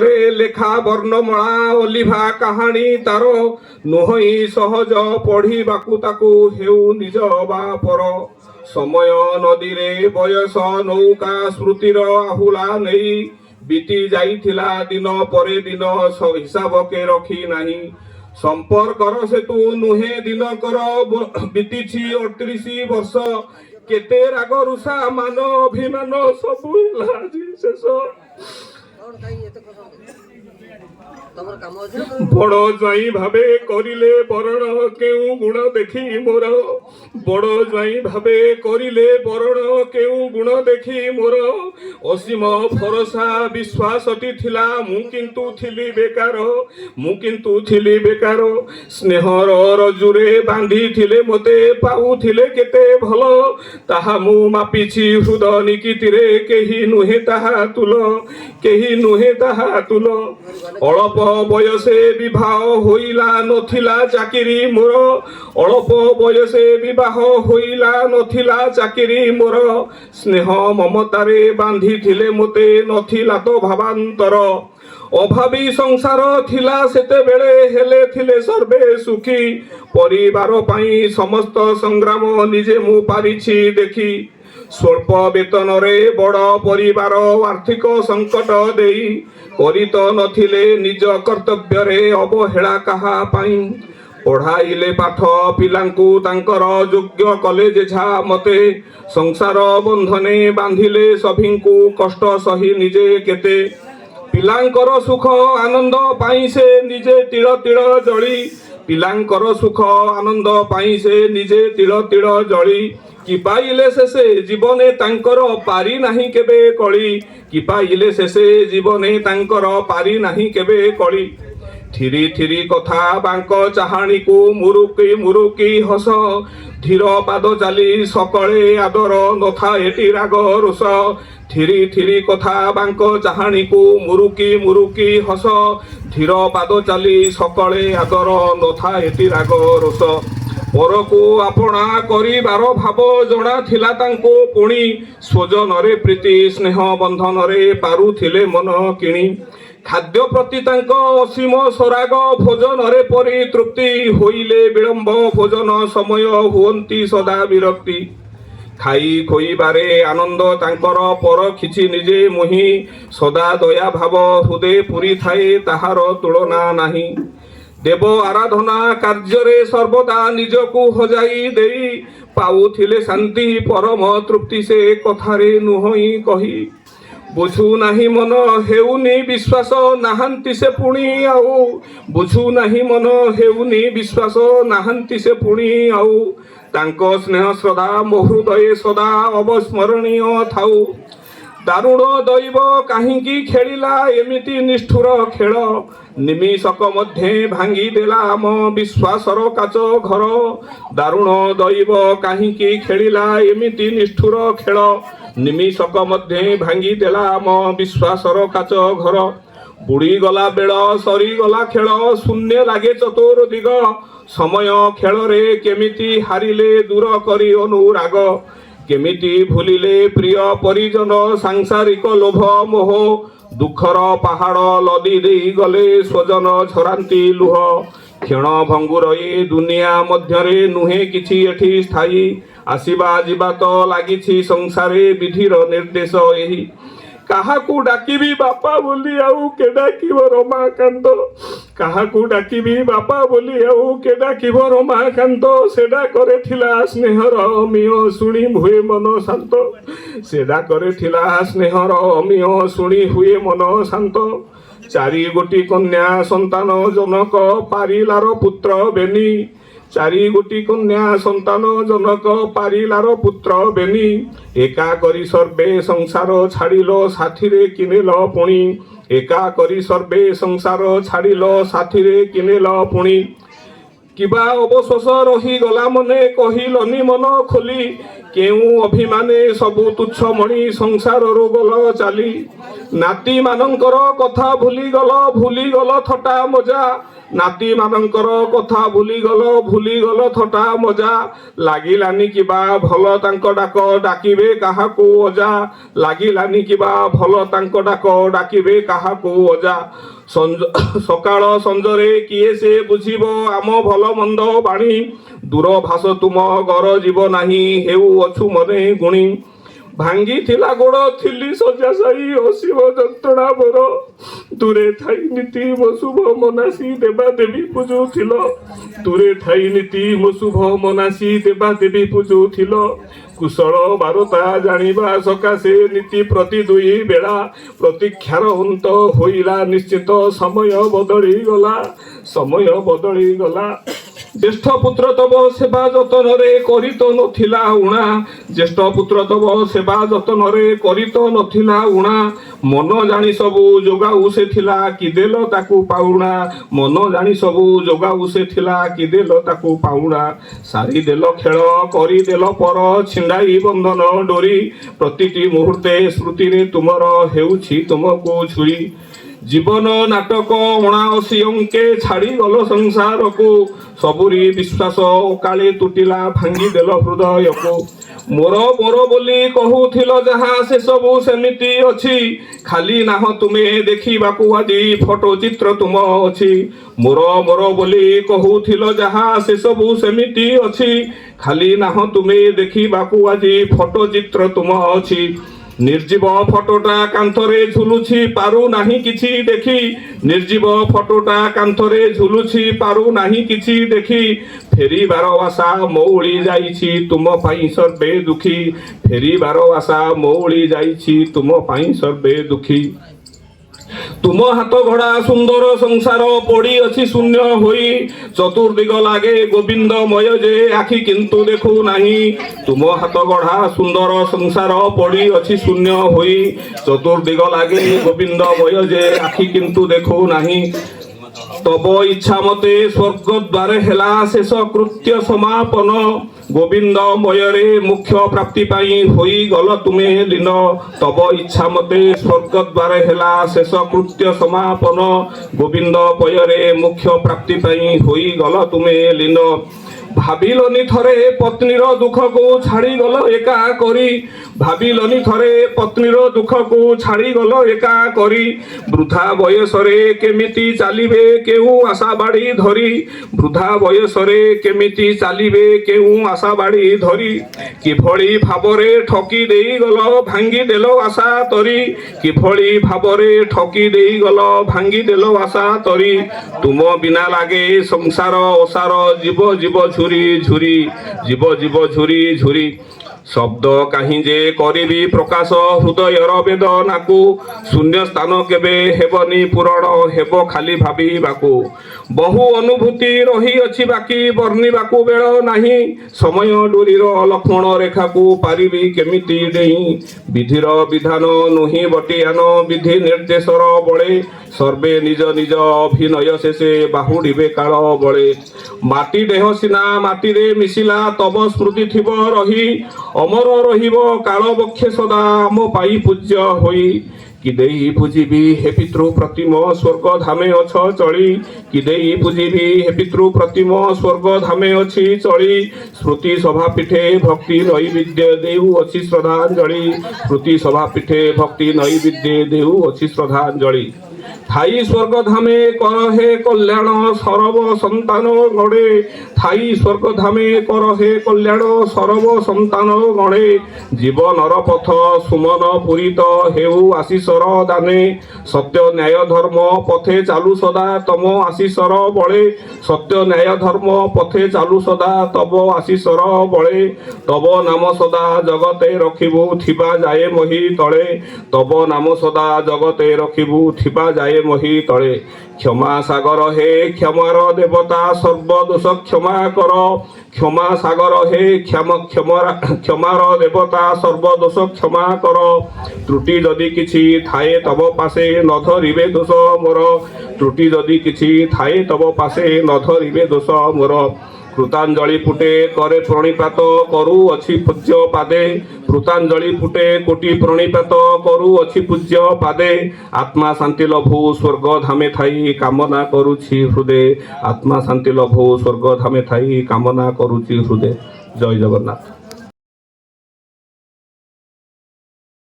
ରେ ଲେଖା ବର୍ଣ୍ଣମାଳା ଅଲିଭା କାହାଣୀ ତାର ନୁହଁଇ ସହଜ ପଢ଼ିବାକୁ ତାକୁ ହେଉ ନିଜ ବା ପର। ସମୟ ନଦୀରେ ବୟସ ନୌକା ସ୍ମୃତିର ଆହୁଲା ନେଇ ବିତି ଯାଇଥିଲା ଦିନ ପରେ ଦିନ ହିସାବ କେ ରଖି ନାହିଁ। ସମ୍ପର୍କର ସେତୁ ନୁହେଁ ଦିନକର ବିତିଛି 38 ବର୍ଷ। କେତେ ରାଗ ରୁଷା ମାନ ଅଭିମାନ ସବୁ ହେଲା ଆଜି ଶେଷ। ବଡ଼ ଜ୍ୱାଇଁ ଭାବେ କରିଲେ ବରଣ କେଉଁ ଗୁଣ ଦେଖି ମୋର। ବଡ଼ ଜ୍ୱାଇଁ ଭାବେ କରିଲେ ବରଣ କେଉଁ ଗୁଣ ଦେଖି ମୋର। ଅସୀମ ଭରସା ବିଶ୍ୱାସଟି ଥିଲା ମୁଁ କିନ୍ତୁ ଥିଲି ବେକାର। ମୁଁ କିନ୍ତୁ ଥିଲି ବେକାର। ସ୍ନେହର ରଜୁରେ ବାନ୍ଧିଥିଲେ ମୋତେ ପାଉଥିଲେ କେତେ ଭଲ। ତାହା ମୁଁ ମାପିଛି ହୃଦ ନିକିତିରେ କେହି ନୁହେଁ ତାହା ତୁଲ। କେହି ନୁହେଁ ତାହା ତୁଲ। ଅଳପ ବୟସେ ବିବାହ ହୋଇଲା ନଥିଲା ଚାକିରି ମୋର। ଅଳପ ବୟସେ ବିବାହ ହୋଇଲା ନଥିଲା ଚାକିରି ମୋର। ସ୍ନେହ ମମତାରେ ବାନ୍ଧିଥିଲେ ମୋତେ ନଥିଲା ତ ଭାବାନ୍ତର। ଅଭାବୀ ସଂସାର ଥିଲା ସେତେବେଳେ ହେଲେ ଥିଲେ ସର୍ବେ ସୁଖୀ। ପରିବାର ପାଇଁ ସମସ୍ତ ସଂଗ୍ରାମ ନିଜେ ମୁଁ ପାରିଛି ଦେଖି। ସ୍ୱଳ୍ପ ବେତନରେ ବଡ଼ ପରିବାର ଆର୍ଥିକ ସଙ୍କଟ ଦେଇ କରି ତ ନଥିଲେ ନିଜ କର୍ତ୍ତବ୍ୟରେ ଅବହେଳା କାହା ପାଇଁ। ପଢ଼ାଇଲେ ପାଠ ପିଲାଙ୍କୁ ତାଙ୍କର ଯୋଗ୍ୟ କଲେ ଯେଝା ମତେ। ସଂସାର ବନ୍ଧନେ ବାନ୍ଧିଲେ ସଭିଙ୍କୁ କଷ୍ଟ ସହି ନିଜେ କେତେ। ପିଲାଙ୍କର ସୁଖ ଆନନ୍ଦ ପାଇଁ ସେ ନିଜେ ତିଳ ତିଳ ଜଳି। ପିଲାଙ୍କର ସୁଖ ଆନନ୍ଦ ପାଇଁ ସେ ନିଜେ ତିଳ ତିଳ ଜଳି। କି ପାଇଲେ ଶେଷେ ଜୀବନେ ତାଙ୍କର ପାରି ନାହିଁ କେବେ କଳି। କି ପାଇଲେ ଶେଷେ ଜୀବନେ ତାଙ୍କର ପାରି ନାହିଁ କେବେ କଳି। ଥିରି ଥିରି କଥା ବାଙ୍କ ଚାହାଣୀକୁ ମୁରୁକି ମୁରୁକି ହସ। ଧୀର ପାଦ ଚାଲି ସକଳେ ଆଦର ନଥାଏ ଏଠି ରାଗ ରୋଷ। ଥିରି ଥିରି କଥା ବାଙ୍କ ଚାହାଣୀକୁ ମୁରୁକି ମୁରୁକି ହସ। ଧୀର ପାଦ ଚାଲି ସକଳେ ଆଦର ନଥାଏ ଏଠି ରାଗ ରୋଷ। ପରକୁ ଆପଣା କରିବାର ଭାବ ଜଣା ଥିଲା ତାଙ୍କୁ ପୁଣି। ସ୍ୱଜନରେ ପ୍ରୀତି ସ୍ନେହ ବନ୍ଧନରେ ପାରୁଥିଲେ ମନ କିଣି। ଖାଦ୍ୟ ପ୍ରତି ତାଙ୍କ ଅସୀମ ସରାଗ ଭୋଜନରେ ପରିତୃପ୍ତି। ହୋଇଲେ ବିଳମ୍ବ ଭୋଜନ ସମୟ ହୁଅନ୍ତି ସଦା ବିରକ୍ତି। ଖାଇ ଖୋଇବାରେ ଆନନ୍ଦ ତାଙ୍କର ପରଖିଛି ନିଜେ ମୁହିଁ। ସଦା ଦୟା ଭାବ ହୃଦେ ପୁରୀ ଥାଏ ତାହାର ତୁଳନା ନାହିଁ। ଦେବ ଆରାଧନା କାର୍ଯ୍ୟରେ ସର୍ବଦା ନିଜକୁ ହଜାଇ ଦେଇ ପାଉଥିଲେ ଶାନ୍ତି ପରମ ତୃପ୍ତି ସେ କଥାରେ ନୁହଁଇ କହି। ବୁଝୁ ନାହିଁ ମନ ହେଉନି ବିଶ୍ୱାସ ନାହାନ୍ତି ସେ ପୁଣି ଆଉ। ବୁଝୁ ନାହିଁ ମନ ହେଉନି ବିଶ୍ୱାସ ନାହାନ୍ତି ସେ ପୁଣି ଆଉ। ତାଙ୍କ ସ୍ନେହ ଶ୍ରଦ୍ଧା ମୋ ହୃଦଏ ସଦା ଅବସ୍ମରଣୀୟ ଥାଉ। ଦାରୁଣ ଦୈବ କାହିଁକି ଖେଳିଲା ଏମିତି ନିଷ୍ଠୁର ଖେଳ। ନିମିଷକ ମଧ୍ୟେ ଭାଙ୍ଗିଦେଲା ଆମ ବିଶ୍ୱାସର କାଚ ଘର। ଦାରୁଣ ଦୈବ କାହିଁକି ଖେଳିଲା ଏମିତି ନିଷ୍ଠୁର ଖେଳ। ନିମିଷକ ମଧ୍ୟେ ଭାଙ୍ଗିଦେଲା ଆମ ବିଶ୍ୱାସର କାଚ ଘର। ବୁଡ଼ିଗଲା ବେଳ ସରିଗଲା ଖେଳ ଶୂନ୍ୟ ଲାଗେ ଚତୁର୍ଦିଗ। ସମୟ ଖେଳରେ କେମିତି ହାରିଲେ ଦୂର କରି ଅନୁରାଗ। କେମିତି ଭୁଲିଲେ ପ୍ରିୟ ପରିଜନ ସାଂସାରିକ ଲୋଭ ମୋହ। ଦୁଃଖର ପାହାଡ଼ ଲଦି ଦେଇ ଗଲେ ସ୍ୱଜନ ଝରାନ୍ତି ଲୁହ। କ୍ଷଣ ଭଙ୍ଗୁର ଏ ଦୁନିଆ ମଧ୍ୟରେ ନୁହେଁ କିଛି ଏଠି ସ୍ଥାୟୀ। ଆସିବା ଯିବା ତ ଲାଗିଛି ସଂସାରେ ବିଧିର ନିର୍ଦ୍ଦେଶ ଏହି। କାହାକୁ ଡାକିବି ବାପା ବୋଲି ଆଉ କେ ଡାକିବ ରମାକାନ୍ତ। କାହାକୁ ଡାକିବି ବାପା ବୋଲି ଆଉ କେ ଡାକିବ ରମାକାନ୍ତ। ସେ ଡାକରେ ଥିଲା ସ୍ନେହର ଅମିୟ ଶୁଣି ହୁଏ ମନ ଶାନ୍ତ। ସେ ଡାକରେ ଥିଲା ସ୍ନେହର ଅମିୟ ଶୁଣି ହୁଏ ମନ ଶାନ୍ତ। ଚାରି ଗୋଟି କନ୍ୟା ସନ୍ତାନ ଜନକ ପାରିଲାର ପୁତ୍ର ବେନି। ଚାରି ଗୋଟି କନ୍ୟା ସନ୍ତାନ ଜନକ ପାରିଲାର ପୁତ୍ର ବେନି। ଏକା କରି ସର୍ବେ ସଂସାର ଛାଡ଼ିଲ ସାଥିରେ କିଣିଲ ପୁଣି। ଏକା କରି ସର୍ବେ ସଂସାର ଛାଡ଼ିଲ ସାଥିରେ କିଣିଲ ପୁଣି। କିବା ଅବଶୋଷ ରହିଗଲା ମନେ କହିଲନି ମନ ଖୋଲି। କେଉଁ ଅଭିମାନେ ସବୁ ତୁଚ୍ଛ ମଣି ସଂସାରରୁ ଗଲ ଚାଲି ନାତି ମାନଙ୍କର କଥା ଭୁଲିଗଲ ଥଟା ମଜା ନାତି ମାନଙ୍କର କଥା ଭୁଲିଗଲ ଥଟା ମଜା ଲାଗିଲାନି କିବା ଭଲ ତାଙ୍କ ଡାକ ଡାକିବେ କାହାକୁ ଅଜା ଲାଗିଲାନି କିବା ଭଲ ତାଙ୍କ ଡାକ ଡାକିବେ କାହାକୁ ଅଜା ସକାଳ ସଞ୍ଜରେ କିଏ ସେ ବୁଝିବ ଆମ ଭଲ ମନ୍ଦ ବାଣୀ ଦୂର ଭାଷ ତୁମ ଘର ଯିବ ନାହିଁ ହେଉ ଅଛୁ ମନେ ଗୁଣି ଭାଙ୍ଗିଥିଲା ଗୋଡ଼ ଥିଲି ଶଯ୍ୟାଶାୟୀ ଅସୀମ ଯନ୍ତ୍ରଣା ମୋର ଦୂରେ ଥାଇ ନୀତି ମୋ ଶୁଭ ମନାସି ଦେବା ଦେବୀ ପୂଜୁଥିଲ ଦୂରେ ଥାଇ ନୀତି ମୋ ଶୁଭ ମନାସି ଦେବା ଦେବୀ ପୂଜୁଥିଲ କୁଶଳ ବାରତା ଜାଣିବା ସକାଶେ ନୀତି ପ୍ରତି ଦୁଇ ବେଳା ପ୍ରତୀକ୍ଷାର ଅନ୍ତ ହୋଇଲା ନିଶ୍ଚିତ ସମୟ ବଦଳିଗଲା ଜ୍ୟେଷ୍ଠ ପୁତ୍ର ତବ ସେବା ଯତନରେ କରିତ ନଥିଲା ଉଣା ଜ୍ୟେଷ୍ଠ ପୁତ୍ର ତବ ସେବା ଯତନରେ କରିତ ନଥିଲା ଉଣା ମନ ଜାଣି ସବୁ ଯୋଗାଉ ସେ ଥିଲା କି ଦେଲ ତାକୁ ପାଉଣା ମନ ଜାଣି ସବୁ ଯୋଗାଉ ସେ ଥିଲା କି ଦେଲ ତାକୁ ପାଉଣା ସାରିଦେଲ ଖେଳ କରିଦେଲ ପର ଛିଣ୍ଡାଇ ବନ୍ଧନ ଡୋରି ପ୍ରତିଟି ମୁହୂର୍ତ୍ତେ ସ୍ମୃତିରେ ତୁମର ହେଉଛି ତୁମକୁ ଛୁରୀ ଜୀବନ ନାଟକ 79 ଅଙ୍କେ ଛାଡ଼ିଗଲ ସଂସାରକୁ ସବୁରି ବିଶ୍ୱାସ କାଳେ ତୁଟିଲା ଭାଙ୍ଗିଦେଲ ହୃଦୟକୁ ମୋର ବୋଲି କହୁଥିଲ ଯାହା ସେ ସବୁ ସେମିତି ଅଛି ଖାଲି ନାହ ତୁମେ ଦେଖିବାକୁ ଆଜି ଫଟୋ ଚିତ୍ର ତୁମ ଅଛି ମୋର ବୋଲି କହୁଥିଲ ଯାହା ସେ ସବୁ ସେମିତି ଅଛି ଖାଲି ନାହ ତୁମେ ଦେଖିବାକୁ ଆଜି ଫଟୋ ଚିତ୍ର ତୁମ ଅଛି ନିର୍ଜୀବ ଫଟୋଟା କାନ୍ଥରେ ଝୁଲୁଛି ପାରୁନାହିଁ କିଛି ଦେଖି ନିର୍ଜୀବ ଫଟୋଟା କାନ୍ଥରେ ଝୁଲୁଛି ପାରୁନାହିଁ କିଛି ଦେଖି ଫେରିବାର ଆଶା ମଉଳି ଯାଇଛି ତୁମ ପାଇଁ ସର୍ବେ ଦୁଃଖୀ ଫେରିବାର ଆଶା ମଉଳି ଯାଇଛି ତୁମ ପାଇଁ ସର୍ବେ ଦୁଃଖୀ ତୁମ ହାତ ଗଢ଼ା ସୁନ୍ଦର ସଂସାର ପଡ଼ି ଅଛି ଶୂନ୍ୟ ହୋଇ ଚତୁର୍ଦିଗ ଲାଗେ ଗୋବିନ୍ଦମୟ ଯେ ଆଖି କିନ୍ତୁ ଦେଖୁ ନାହିଁ ତୁମ ହାତ ଗଢ଼ା ସୁନ୍ଦର ସଂସାର ପଡ଼ି ଅଛି ଶୂନ୍ୟ ହୋଇ ଚତୁର୍ଦିଗ ଲାଗେ ଗୋବିନ୍ଦମୟ ଯେ ଆଖି କିନ୍ତୁ ଦେଖୁ ନାହିଁ ତବ ଇଚ୍ଛା ମତେ ସ୍ୱର୍ଗ ଦ୍ୱାରେ ହେଲା ଶେଷ କୃତ୍ୟ ସମାପନ ଗୋବିନ୍ଦମୟରେ ମୁଖ୍ୟ ପ୍ରାପ୍ତି ପାଇଁ ହୋଇଗଲ ତୁମେ ଲୀନ ତବ ଇଚ୍ଛା ମତେ ସ୍ୱର୍ଗ ଦ୍ୱାରେ ହେଲା ଶେଷ କୃତ୍ୟ ସମାପନ ଗୋବିନ୍ଦମୟରେ ମୁଖ୍ୟ ପ୍ରାପ୍ତି ପାଇଁ ହୋଇଗଲ ତୁମେ ଲୀନ ଭାବିଲନି ଥରେ ପତ୍ନୀର ଦୁଃଖକୁ ଛାଡ଼ିଗଲ ଏକା କରି ଭାବିଲନି ଥରେ ପତ୍ନୀର ଦୁଃଖକୁ ଛାଡ଼ିଗଲ ଏକା କରି ବୃଦ୍ଧା ବୟସରେ କେମିତି ଚାଲିବେ କେଉଁ ଆଶା ବାଡ଼ି ଧରି ବୃଦ୍ଧା ବୟସରେ କେମିତି ଚାଲିବେ କେଉଁ ଆଶା ବାଡ଼ି ଧରି କିଭଳି ଭାବରେ ଠକି ଦେଇଗଲ ଭାଙ୍ଗିଦେଲ ଆଶା ତରି କିଭଳି ଭାବରେ ଠକି ଦେଇଗଲ ଭାଙ୍ଗିଦେଲ ଆଶା ତରି ତୁମ ବିନା ଲାଗେ ସଂସାର ଅସାର ଯିବ ଝୁରି ଯିବ ଝୁରି ଶବ୍ଦ କାହିଁ ଯେ କରିବି ପ୍ରକାଶ ହୃଦୟର ବେଦନାକୁ ଶୂନ୍ୟ ସ୍ଥାନ କେବେ ହେବନି ପୂରଣ ହେବ ଖାଲି ଭାବିବାକୁ ବହୁ ଅନୁଭୂତି ରହିଅଛି ବାକି ବର୍ଣ୍ଣିବାକୁ ବେଳ ନାହିଁ ସମୟ ଡୋରିର ଲକ୍ଷ୍ମଣ ରେଖାକୁ ପାରିବି କେମିତି ଡେଇଁ ବିଧିର ବିଧାନ ନୁହିଁ ବଟିଆନ ବିଧି ନିର୍ଦ୍ଦେଶର ବଳେ ସର୍ବେ ନିଜ ନିଜ ଅଭିନୟ ଶେଷେ ବାହୁଡ଼ିବେ କାଳ ବଳେ ମାଟି ଦେହ ସିନା ମାଟିରେ ମିଶିଲା ତବ ସ୍ମୃତି ଥିବ ରହି ଅମର ରହିବ କାଳ ବକ୍ଷେ ସଦା ଆମ ପାଇଁ ପୂଜ୍ୟ ହୋଇ କି ଦେଇ ପୂଜିବି ହେ ପିତୃ ପ୍ରତିମ ସ୍ୱର୍ଗ ଧାମେ ଅଛ ଚଳି କି ଦେଇ ପୂଜିବି ହେ ପିତୃ ପ୍ରତିମ ସ୍ୱର୍ଗ ଧାମେ ଅଛି ଚଳି ସ୍ମୃତି ସଭା ପୀଠେ ଭକ୍ତି ନୈବେଦ୍ୟ ଦେଉଅଛି ଶ୍ରଦ୍ଧାଞ୍ଜଳି ସ୍ମୃତି ସଭା ପୀଠେ ଭକ୍ତି ନୈବେଦ୍ୟ ଦେଉଅଛି ଶ୍ରଦ୍ଧାଞ୍ଜଳି ଥାଇ ସ୍ୱର୍ଗ ଧାମେ କର ହେ କଲ୍ୟାଣ ସରବ ସନ୍ତାନ ଗଣେ ଥାଇ ସ୍ୱର୍ଗ ଧାମେ କର ହେ କଲ୍ୟାଣ ସରବ ସନ୍ତାନ ଗଣେ ଜୀବନର ପଥ ସୁମନ ପୂରିତ ହେଉ ଆଶିଷର ଦାନେ ସତ୍ୟ ନ୍ୟାୟ ଧର୍ମ ପଥେ ଚାଲୁ ସଦା ତମ ଆଶିଷର ବଳେ ସତ୍ୟ ନ୍ୟାୟ ଧର୍ମ ପଥେ ଚାଲୁ ସଦା ତବ ଆଶିଷର ବଳେ ତବ ନାମ ସଦା ଜଗତେ ରଖିବୁ ଥିବା ଯାଏ ମହି ତଳେ ତବ ନାମ ସଦା ଜଗତେ ରଖିବୁ ଥିବା ଯାଏ ମହି ତଳେ କ୍ଷମା ସାଗର ହେ କ୍ଷମାର ଦେବତା ସର୍ବ ଦୋଷ କ୍ଷମା କର କ୍ଷମା ସାଗର ହେ କ୍ଷମାର ଦେବତା ସର୍ବ ଦୋଷ କ୍ଷମା କର ତ୍ରୁଟି ଯଦି କିଛି ଥାଏ ତବ ପାଶେ ନ ଧରିବେ ଦୋଷ ମୋର ତ୍ରୁଟି ଯଦି କିଛି ଥାଏ ତବ ପାଶେ ନ ଧରିବେ ଦୋଷ ମୋର କୃତାଞ୍ଜଳି ଫୁଟେ କରେ ପ୍ରଣିପାତ କରୁ ଅଛି ପୂଜ୍ୟ ପାଦେ କୃତାଞ୍ଜଳି ଫୁଟେ କୋଟି ପ୍ରଣିପାତ କରୁ ଅଛି ପୂଜ୍ୟ ପାଦେ ଆତ୍ମା ଶାନ୍ତି ଲଭୁ ସ୍ୱର୍ଗ ଧାମେ ଥାଇ କାମନା କରୁଛି ହୃଦେ ଆତ୍ମା ଶାନ୍ତି ଲଭୁ ସ୍ୱର୍ଗ ଧାମେ ଥାଇ କାମନା କରୁଛି ହୃଦେ। ଜୟ ଜଗନ୍ନାଥ।